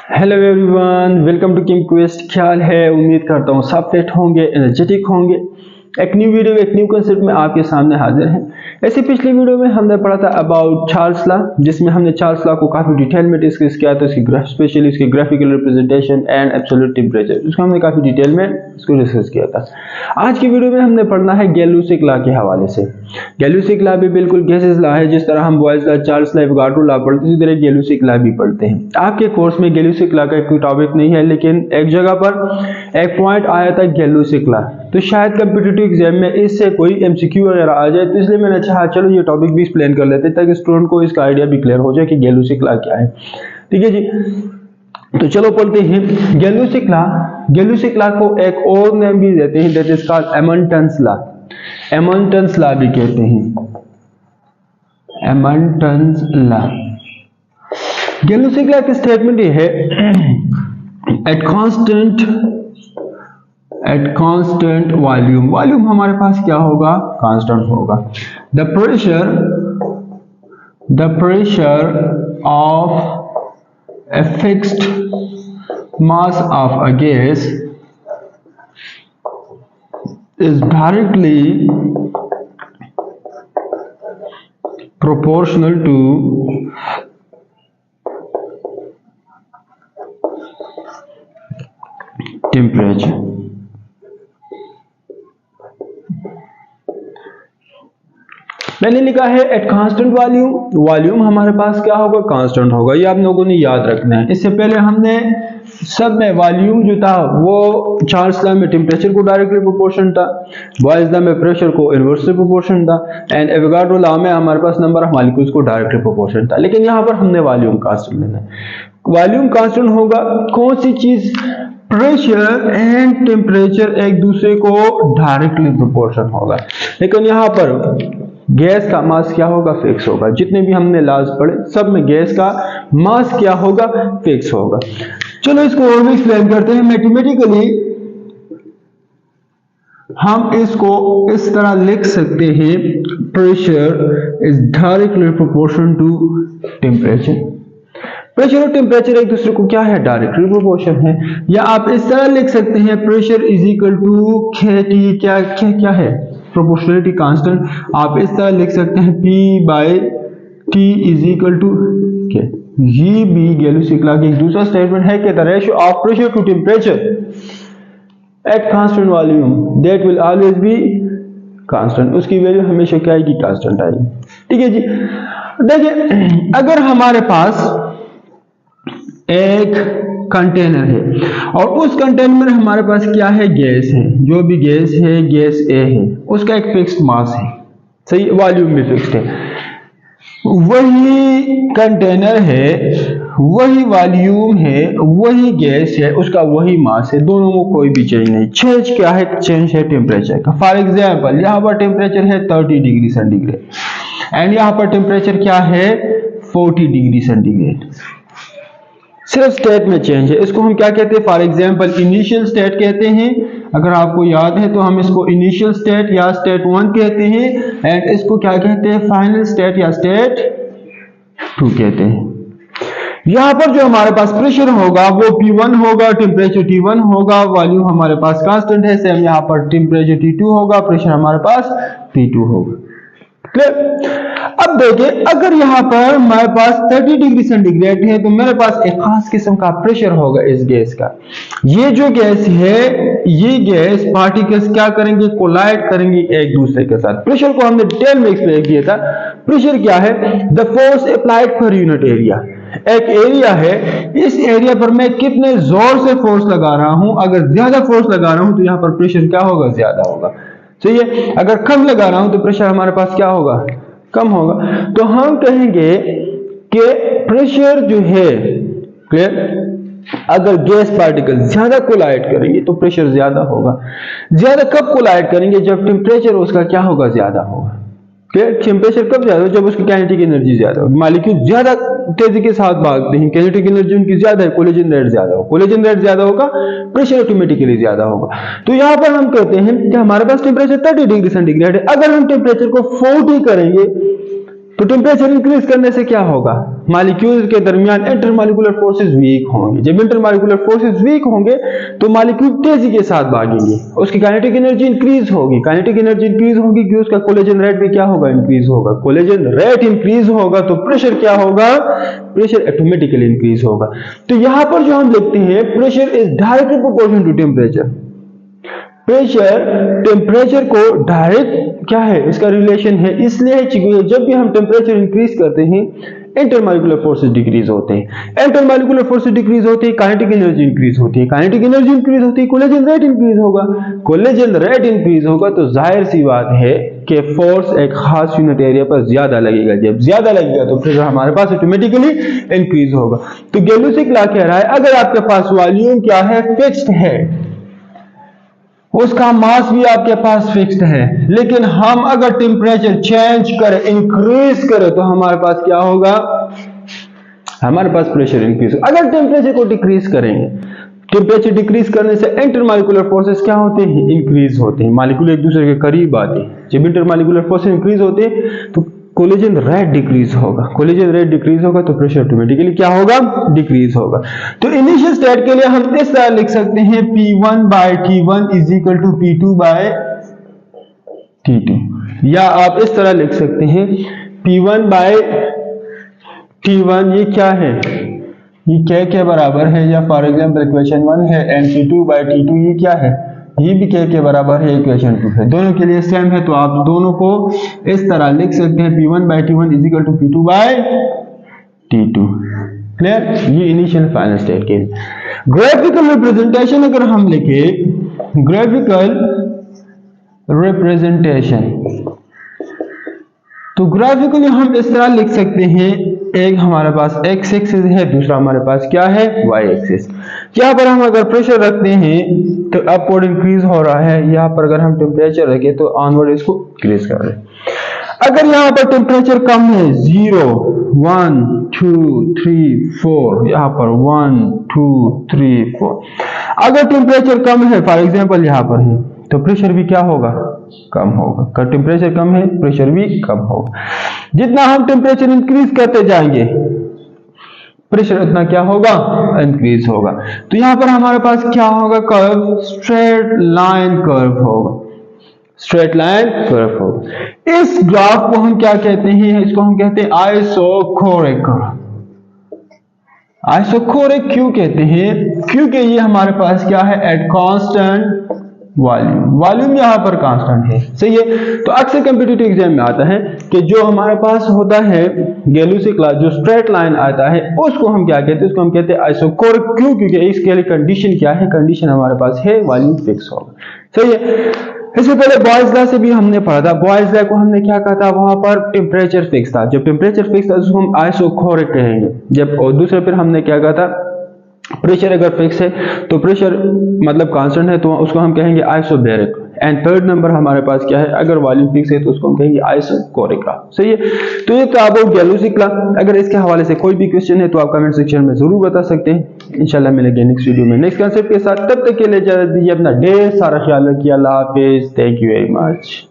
Hello everyone, welcome to King Quest. ख्याल है, उम्मीद करता हूँ सब फिट होंगे, एनर्जेटिक होंगे। एक न्यू वीडियो, एक न्यू कंसेप्ट में आपके सामने हाजिर हैं। ऐसी पिछली वीडियो में हमने पढ़ा था अबाउट चार्ल्स लॉ, जिसमें हमने चार्ल्स लॉ को काफी डिटेल में डिस्कस किया था, स्पेशली इसकी graphical representation and absolute temperature, उसको हमने काफी डिटेल में इसको डिस्कस किया था। आज की वीडियो में हमने पढ़ना है गैलूसिक लॉ के हवाले से। गैलूसिक लॉ भी बिल्कुल गैसेस लॉ है, जिस तरह हम Boyle's law, Charles law, Avogadro law पढ़ते हैं, इसी तरह गैलूसिक लॉ भी पढ़ते हैं। आपके कोर्स में गैलूसिक लॉ का कोई टॉपिक नहीं है, लेकिन एक जगह पर एक पॉइंट आया था गैलूसिक लॉ, तो शायद कंपीटिटिव एग्जाम में इससे कोई एमसीक्यू वगैरह आ जाए, तो इसलिए मैंने चाहा चलो ये टॉपिक भी एक्सप्लेन कर लेते हैं ताकि स्टूडेंट को इसका आइडिया भी क्लियर हो जाए कि गैलूसिक लॉ क्या है। ठीक है जी, तो चलो पढ़ते हैं गैलूसिक लॉ। गैलूसिक लॉ को एक और नेम भी देते हैं, that is called Amontons law. Amontons law भी कहते हैं, एमंटन्स लॉ। गैलूसिक लॉ की स्टेटमेंट ये है, एट कांस्टेंट वॉल्यूम, वॉल्यूम हमारे पास क्या होगा, कांस्टेंट होगा। The pressure of a fixed mass of a gas is directly proportional to temperature। मैंने लिखा है एट कांस्टेंट वॉल्यूम, वॉल्यूम हमारे पास क्या होगा, कांस्टेंट होगा। ये आप लोगों ने याद रखना है। इससे पहले हमने सब में वॉल्यूम जो था वो चार्ल्स लॉ में टेम्परेचर को डायरेक्टली प्रोपोर्शन था, बॉयल्स लॉ में प्रेशर को इनवर्सली प्रोपोर्शन था, एंड एवोगाड्रो लॉ में हमारे पास नंबर ऑफ मॉलिक्यूल्स को डायरेक्टली प्रोपोर्शन था। लेकिन यहाँ पर हमने वॉल्यूम कांस्टेंट लेना है। वॉल्यूम कांस्टेंट होगा कौन सी चीज, प्रेशर एंड टेम्परेचर एक दूसरे को डायरेक्टली प्रोपोर्शन होगा। लेकिन यहाँ पर गैस का मास क्या होगा, फिक्स होगा। जितने भी हमने लॉज पढ़े सब में गैस का मास क्या होगा, फिक्स होगा। चलो इसको और भी एक्सप्लेन करते हैं। मैथमेटिकली हम इसको इस तरह लिख सकते हैं, pressure is directly proportion to temperature. Pressure और टेम्परेचर एक दूसरे को क्या है, डायरेक्टली प्रोपोर्शन है। या आप इस तरह लिख सकते हैं, pressure is equal to Kt, क्या है, प्रोपोर्शनलिटी कांस्टेंट। आप इस तरह लिख सकते हैं, P/T इज इक्वल टू क्या। ये भी गैलूसिक लॉ की एक दूसरा स्टेटमेंट है कि the ratio of pressure to temperature at constant volume that will always be constant. उसकी वैल्यू हमेशा क्या आएगी, कांस्टेंट आएगी। ठीक है जी, देखिए अगर हमारे पास एक कंटेनर है और उस कंटेनर में हमारे पास क्या है, गैस है। जो भी गैस है, गैस ए है, उसका एक फिक्स्ड मास है, सही, वॉल्यूम भी फिक्स्ड है। वही कंटेनर है, वही वॉल्यूम है, वही गैस है, उसका वही मास है, दोनों में कोई भी चेंज नहीं। चेंज क्या है, चेंज है टेम्परेचर का। फॉर एग्जाम्पल यहाँ पर टेम्परेचर है 30 डिग्री सेंटीग्रेड एंड यहाँ पर टेम्परेचर क्या है, 40 डिग्री सेंटीग्रेड। सिर्फ स्टेट में चेंज है। इसको हम क्या कहते हैं, फॉर एग्जांपल इनिशियल स्टेट कहते हैं। अगर आपको याद है तो हम इसको इनिशियल स्टेट या स्टेट 1 कहते हैं, एंड इसको क्या कहते हैं, फाइनल स्टेट या स्टेट 2 कहते हैं। यहाँ पर जो हमारे पास प्रेशर होगा वो P1 होगा, टेम्परेचर T1 होगा, वॉल्यूम हमारे पास कांस्टेंट है। सेम यहाँ पर टेम्परेचर T2 होगा, प्रेशर हमारे पास P2 होगा। अब देखिए, अगर यहाँ पर हमारे पास 30 डिग्री सेंटीग्रेड है तो मेरे पास एक खास किस्म का प्रेशर होगा इस गैस का। ये जो गैस है, ये गैस पार्टिकल्स क्या करेंगे, कोलाइड करेंगे एक दूसरे के साथ। प्रेशर को हमने डिटेल में एक्सप्लेन किया था। प्रेशर क्या है, the force applied per unit area. एक एरिया है, इस एरिया पर मैं कितने जोर से फोर्स लगा रहा हूं। अगर ज्यादा फोर्स लगा रहा हूं तो यहाँ पर प्रेशर क्या होगा, ज्यादा होगा। सही है। अगर कम लगा रहा हूं तो प्रेशर हमारे पास क्या होगा, कम होगा। तो हम कहेंगे कि प्रेशर जो है, अगर गैस पार्टिकल ज्यादा कोलाइड करेंगे तो प्रेशर ज्यादा होगा। ज्यादा कब कोलाइड करेंगे, जब टेम्परेचर उसका क्या होगा, ज्यादा होगा। टेम्परेचर कब ज्यादा हो, जब उसकी काइनेटिक एनर्जी ज्यादा हो। मॉलिक्यूल ज्यादा तेजी के साथ भागते हैं, काइनेटिक एनर्जी उनकी ज्यादा है, कोलिजन रेट ज्यादा हो। कोलिजन रेट ज्यादा होगा, प्रेशर ऑटोमेटिकली ज्यादा होगा। तो यहाँ पर हम कहते हैं कि हमारे पास टेम्परेचर 30 डिग्री सेंटीग्रेड है। अगर हम टेम्परेचर को 40 करेंगे तो टेम्परेचर इंक्रीज करने से क्या होगा, मॉलिक्यूल्स के दरमियान इंटरमॉलिक्यूलर फोर्सेस वीक होंगे। जब इंटरमॉलिक्यूलर फोर्सेस वीक होंगे तो मॉलिक्यूल तेजी के साथ भागेंगे, उसकी काइनेटिक एनर्जी इंक्रीज होगी। काइनेटिक एनर्जी इंक्रीज होगी कि उसका कोलेजन रेट भी क्या होगा, इंक्रीज होगा। कोलेजन रेट इंक्रीज होगा तो प्रेशर क्या होगा, प्रेशर ऑटोमेटिकली इंक्रीज होगा। तो यहां पर जो हम लिखते हैं pressure is directly proportional to temperature. Pressure temperature को डायरेक्ट क्या है, इसका रिलेशन है। इसलिए जब भी हम टेम्परेचर इंक्रीज करते हैं इंटरमॉलिक्यूलर फोर्सेस डिक्रीज होते हैं। इंटरमॉलिक्यूलर फोर्सेस डिक्रीज होते हैं, काइनेटिक एनर्जी इंक्रीज होती है। काइनेटिक एनर्जी इंक्रीज होती है, कोलेजन रेट इंक्रीज होगा। कोलेजन रेट इंक्रीज होगा तो जाहिर सी बात है कि फोर्स एक खास यूनिट एरिया पर ज्यादा लगेगा। जब ज्यादा लगेगा तो प्रेशर हमारे पास ऑटोमेटिकली इंक्रीज होगा। तो गैलोसिक लॉ कह रहा है अगर आपके पास वॉल्यूम क्या है, फिक्स्ड है, उसका मास भी आपके पास फिक्स्ड है, लेकिन हम अगर टेम्परेचर चेंज करें, इंक्रीज करें तो हमारे पास क्या होगा, हमारे पास प्रेशर इंक्रीज होगा। अगर टेम्परेचर को डिक्रीज करेंगे, टेम्परेचर डिक्रीज करने से इंटरमॉलिक्यूलर फोर्सेस क्या होते हैं, इंक्रीज होते हैं। मॉलिक्यूल एक दूसरे के करीब आते हैं। जब इंटरमॉलिक्यूलर फोर्सेस इंक्रीज होते हैं तो कोलिजन रेट डिक्रीज होगा। कोलिजन रेट डिक्रीज होगा तो प्रेशर ऑटोमेटिकली क्या होगा, डिक्रीज होगा। तो इनिशियल स्टेट के लिए हम इस तरह लिख सकते हैं P1 by T1 is equal to P2 by T2, या आप इस तरह लिख सकते हैं P1 by T1 ये क्या है, ये K के बराबर है, या फॉर एग्जांपल इक्वेशन 1 है, एंड P2 by T2 ये क्या है, ये भी K के बराबर है, इक्वेशन 2 है। दोनों के लिए सेम है तो आप दोनों को इस तरह लिख सकते हैं P1 by T1 is equal to P2 by T2। Clear, ये इनिशियल फाइनल स्टेट के लिए। ग्राफिकल रिप्रेजेंटेशन अगर हम लिखे, ग्राफिकल रिप्रेजेंटेशन, तो ग्राफिकली हम इस तरह लिख सकते हैं, एक हमारे पास x एक्सिस है, दूसरा हमारे पास क्या है, y एक्सिस। यहाँ पर हम अगर प्रेशर रखते हैं तो अपवर्ड इंक्रीज हो रहा है, यहाँ पर अगर हम टेम्परेचर रखें तो ऑनवर्ड इसको इंक्रीज कर रहे हैं। अगर यहाँ पर टेम्परेचर कम है, 0 1 2 3 4, यहाँ पर 1 2 3 4, अगर टेम्परेचर कम है, फॉर एग्जाम्पल यहाँ पर है, तो प्रेशर भी क्या होगा, कम होगा। अगर टेम्परेचर कम है प्रेशर भी कम होगा। जितना हम टेम्परेचर इंक्रीज करते जाएंगे प्रेशर उतना क्या होगा, इंक्रीज होगा। तो यहां पर हमारे पास क्या होगा, कर्व, स्ट्रेट लाइन कर्व होगा, स्ट्रेट लाइन कर्व होगा। इस ग्राफ को हम क्या कहते हैं, इसको हम कहते हैं आइसोकोरिक कर्व। आइसोकोरिक क्यों कहते हैं, क्योंकि ये हमारे पास क्या है, एट कांस्टेंट वॉल्यूम, वॉल्यूम यहाँ पर कांस्टेंट है, सही है। तो अक्सर कॉम्पिटिटिव एग्जाम में आता है कि जो हमारे पास होता है गैलोसिक लॉ, जो स्ट्रेट लाइन आता है उसको हम क्या कहते हैं, उसको हम कहते हैं आइसोकोरिक। क्यों, क्योंकि इसके लिए कंडीशन क्या है, कंडीशन हमारे पास है वॉल्यूम फिक्स होगा, सही है। इससे पहले बॉयज लॉ से भी हमने पढ़ा था। बॉयज लॉ को हमने क्या कहा था, वहां पर टेम्परेचर फिक्स था। जब टेम्परेचर फिक्स था उसको हम आइसोकोरिक कहेंगे। जब और दूसरे फिर हमने क्या कहा था, प्रेशर अगर फिक्स है तो प्रेशर मतलब कांस्टेंट है तो उसको हम कहेंगे आइसोबैरिक। एंड थर्ड नंबर हमारे पास क्या है, अगर वॉल्यूम फिक्स है तो उसको हम कहेंगे आइसोकोरिक लॉ, सही है। तो ये तो आप गैलोसिक लॉ। अगर इसके हवाले से कोई भी क्वेश्चन है तो आप कमेंट सेक्शन में जरूर बता सकते हैं। इंशाल्लाह मिलेंगे नेक्स्ट वीडियो में नेक्स्ट कॉन्सेप्ट के साथ। तब तक के लिए इजाजत दीजिए, अपना ढेर सारा ख्याल रखिए। अल्लाह हाफिज, थैंक यू वेरी मच।